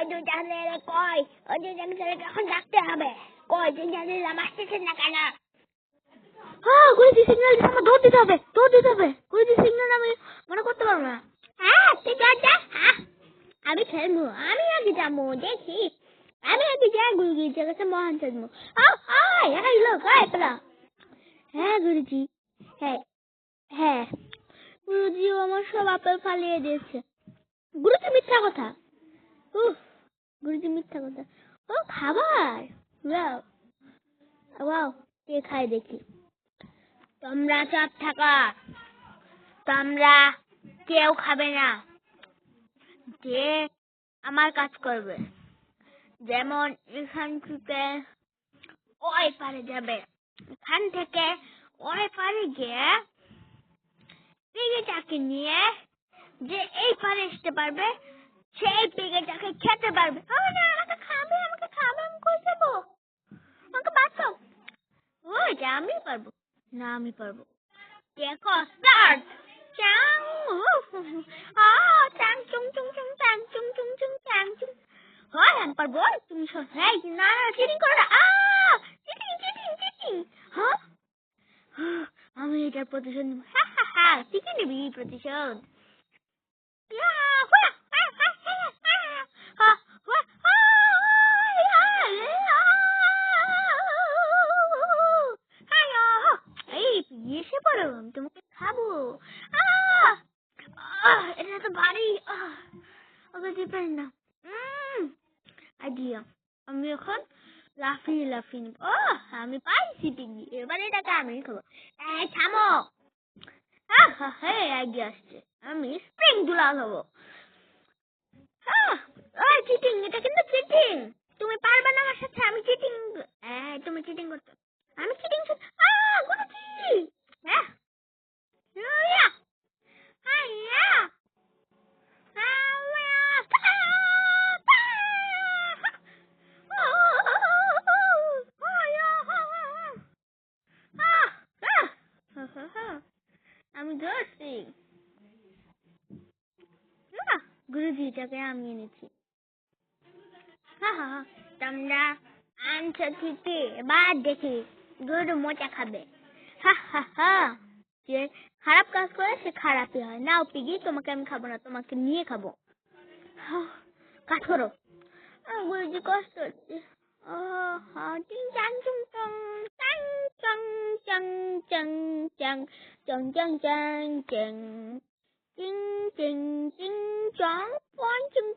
ওই দুইটা ছেলে কই, ওই দুইটা ছেলেকে এখন ডাকতে হবে। কই দুইটা ছেলে আসতেছেন না কেন? গুরুজি সিগন্যাল দিতে আমার দৌড় দিতে হবে। গুরুজি সিগন্যাল আমি মনে করতে পারবো না। ঠিক আছে, আমি খেলবো, আমি আগে যাবো, দেখি আমি আগে যাই গুরুজির কাছে মহান খেলবো। হ্যাঁ গুরুজি, হ্যাঁ গুরুজি আমার সব আপেল ফালিয়ে দিয়েছে। গুরুজি মিথ্যা কথা। গুরুজি মিথ্যা কথা। ও খাবার, ওয়াও ওয়াও, কে খায় দেখি। তোমরা চুপ থাকো, তোমরা কেউ খাবে না। যে আমার কাজ করবে, যেমন এখান থেকে ওই পারে যাবে, এখান থেকে ওই পারে গিয়ে পিগিটাকে নিয়ে যে এই পারে আসতে পারবে, সেই পিগিটাকে খেতে পারবে। আমাকে খাবে, আমি কই যাবো? আমাকে বাঁচাও। ওই যে আমি পারবো না, আমি পারবো। দেখো স্টার্ট। চাং চাং চুং চুং চুং চাং চুং চুং চুং চাং চুং। হয় আমি পারবো, তুমি সবাই না চিটিং করো না। Cheating cheating cheating. হ্যাঁ, আমি এটার প্রতিশোধ নিব। তুই কি নিবি প্রতিশোধ? এসে পড়ো, আমি তোমাকে খাবো। এটা তো ভারী, ওকে দিতে পারি না। আইডিয়া, আমি এখন লাফিয়ে নিব। আমি পাইছি পিগি, এবার এটাকে আমি খাবো। থামো। আইডিয়া আসছে, আমি স্প্রিং দুলাল হবো। চিটিং, এটা কিন্তু চিটিং। তুমি পারবে না আমার সাথে, আমি চিটিং। তুমি চিটিং করছো, আমি চিটিং। গুরুজি, আমি ধরছি। গুরুজি, এটাকে আমি এনেছি। তোমরা আনছো ঠিকই, এবার দেখি গুরু মজা খাবে। যে খারাপ কাজ করে সে খারাপই হয়। নাও পিগি, তোমাকে আমি খাবো না, তোমাকে নিয়ে খাবো। কাজ করো। গুরুজি কষ্ট হচ্ছে। চিং চাং চুং চং চাং চং চাং চাং চাং চং চাং চাং চাং চিং চিং চিং চং পং চিং